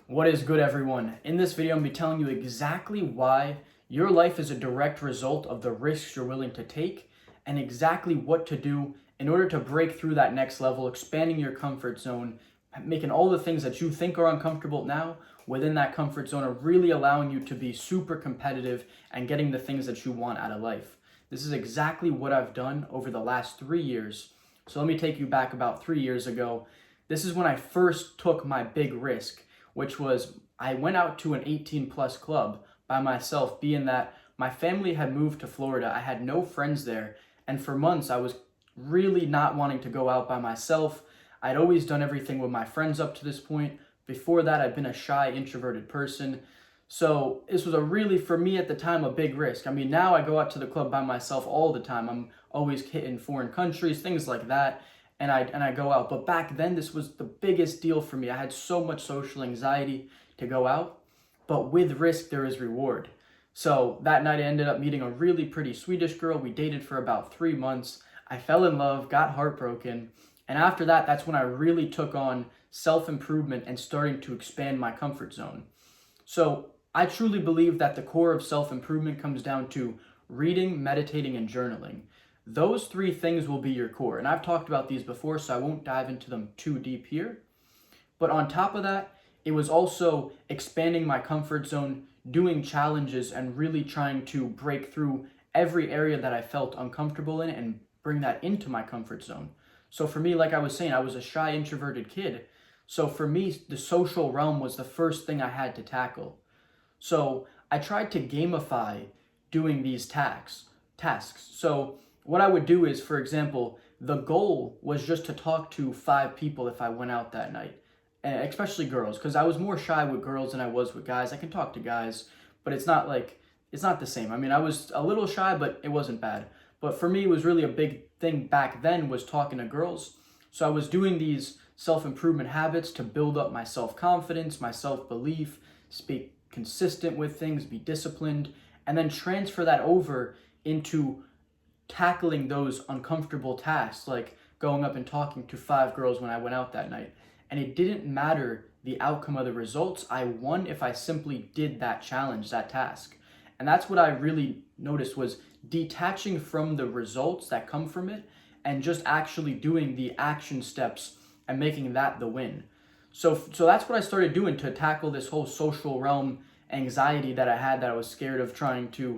What is good, everyone? In this video, I'm going to be telling you exactly why your life is a direct result of the risks you're willing to take and exactly what to do in order to break through that next level, expanding your comfort zone, making all the things that you think are uncomfortable now within that comfort zone are really allowing you to be super competitive and getting the things that you want out of life. This is exactly what I've done over the last 3 years. So let me take you back about 3 years ago. This is when I first took my big risk, which was I went out to an 18 plus club by myself, being that my family had moved to Florida. I had no friends there. And for months, I was really not wanting to go out by myself. I'd always done everything with my friends up to this point. Before that, I'd been a shy, introverted person. So this was for me at the time, a big risk. I mean, now I go out to the club by myself all the time. I'm always hitting foreign countries, things like that, and I go out. But back then, this was the biggest deal for me. I had so much social anxiety to go out, but with risk, there is reward. So that night, I ended up meeting a really pretty Swedish girl. We dated for about 3 months. I fell in love, got heartbroken, and after that, that's when I really took on self-improvement and starting to expand my comfort zone. So I truly believe that the core of self-improvement comes down to reading, meditating, and journaling. Those three things will be your core. And I've talked about these before, so I won't dive into them too deep here. But on top of that, it was also expanding my comfort zone, doing challenges, and really trying to break through every area that I felt uncomfortable in and bring that into my comfort zone. So for me, like I was saying, I was a shy, introverted kid. So for me, the social realm was the first thing I had to tackle. So I tried to gamify doing these tasks. So what I would do is, for example, the goal was just to talk to 5 people if I went out that night, and especially girls, because I was more shy with girls than I was with guys. I can talk to guys, but it's not the same. I mean, I was a little shy, but it wasn't bad. But for me, it was really a big thing back then was talking to girls. So I was doing these self-improvement habits to build up my self-confidence, my self-belief, speak consistent with things, be disciplined, and then transfer that over into tackling those uncomfortable tasks, like going up and talking to 5 girls when I went out that night. And it didn't matter the outcome of the results. I won if I simply did that challenge, that task. And that's what I really noticed was detaching from the results that come from it and just actually doing the action steps and making that the win. So that's what I started doing to tackle this whole social realm anxiety that I had, that I was scared of trying to,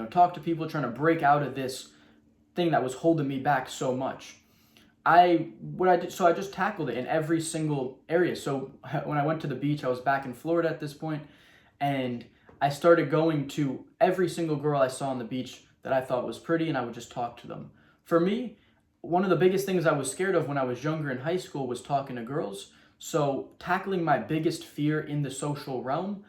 talk to people, trying to break out of this thing that was holding me back so much. So I just tackled it in every single area. So when I went to the beach, I was back in Florida at this point, and I started going to every single girl I saw on the beach that I thought was pretty, and I would just talk to them. For me, one of the biggest things I was scared of when I was younger in high school was talking to girls. So tackling my biggest fear in the social realm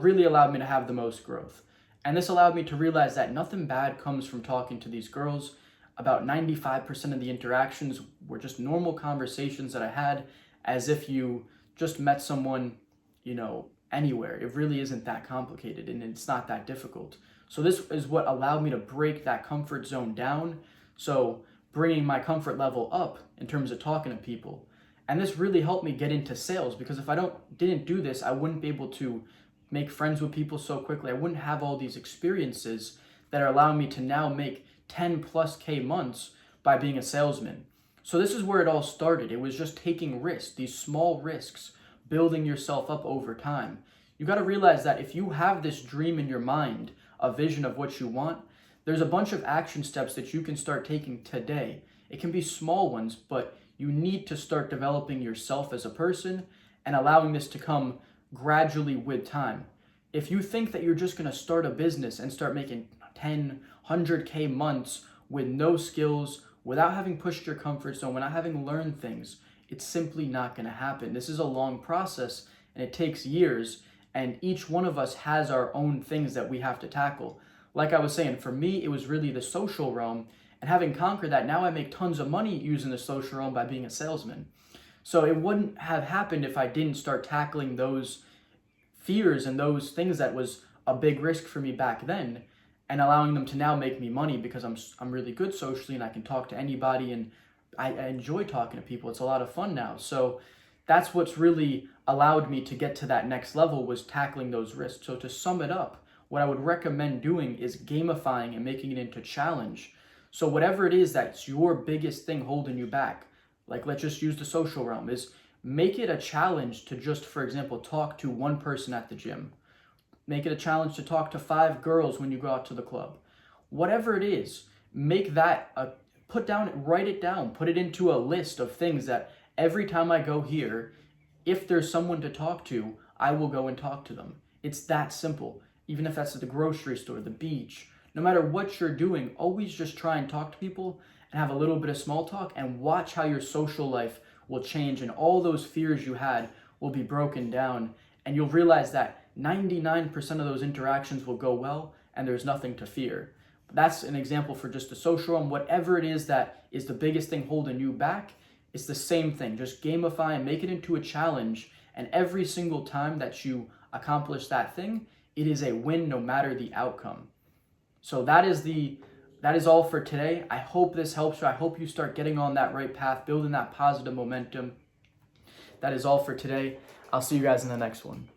really allowed me to have the most growth. And this allowed me to realize that nothing bad comes from talking to these girls. About 95% of the interactions were just normal conversations that I had, as if you just met someone, anywhere. It really isn't that complicated, and it's not that difficult. So this is what allowed me to break that comfort zone down. So bringing my comfort level up in terms of talking to people. And this really helped me get into sales, because if I didn't do this, I wouldn't be able to make friends with people so quickly. I wouldn't have all these experiences that are allowing me to now make 10 plus K months by being a salesman. So this is where it all started. It was just taking risks, these small risks, building yourself up over time. You got to realize that if you have this dream in your mind, a vision of what you want, there's a bunch of action steps that you can start taking today. It can be small ones, but you need to start developing yourself as a person and allowing this to come gradually with time. If you think that you're just going to start a business and start making 10, 100K months with no skills, without having pushed your comfort zone, without having learned things, it's simply not going to happen. This is a long process, and it takes years, and each one of us has our own things that we have to tackle. Like I was saying, for me, it was really the social realm, and having conquered that, now I make tons of money using the social realm by being a salesman. So it wouldn't have happened if I didn't start tackling those fears and those things that was a big risk for me back then, and allowing them to now make me money, because I'm really good socially and I can talk to anybody, and I enjoy talking to people. It's a lot of fun now. So that's what's really allowed me to get to that next level, was tackling those risks. So to sum it up, what I would recommend doing is gamifying and making it into challenge. So whatever it is that's your biggest thing holding you back, like let's just use the social realm, is make it a challenge to just, for example, talk to one person at the gym. Make it a challenge to talk to 5 girls when you go out to the club. Whatever it is, make that write it down, put it into a list of things that every time I go here, if there's someone to talk to, I will go and talk to them. It's that simple. Even if that's at the grocery store, the beach, no matter what you're doing, always just try and talk to people and have a little bit of small talk, and watch how your social life will change, and all those fears you had will be broken down, and you'll realize that 99% of those interactions will go well and there's nothing to fear. That's an example for just the social realm. Whatever it is that is the biggest thing holding you back, it's the same thing. Just gamify and make it into a challenge, and every single time that you accomplish that thing, it is a win no matter the outcome. So that is all for today. I hope this helps you. I hope you start getting on that right path, building that positive momentum. That is all for today. I'll see you guys in the next one.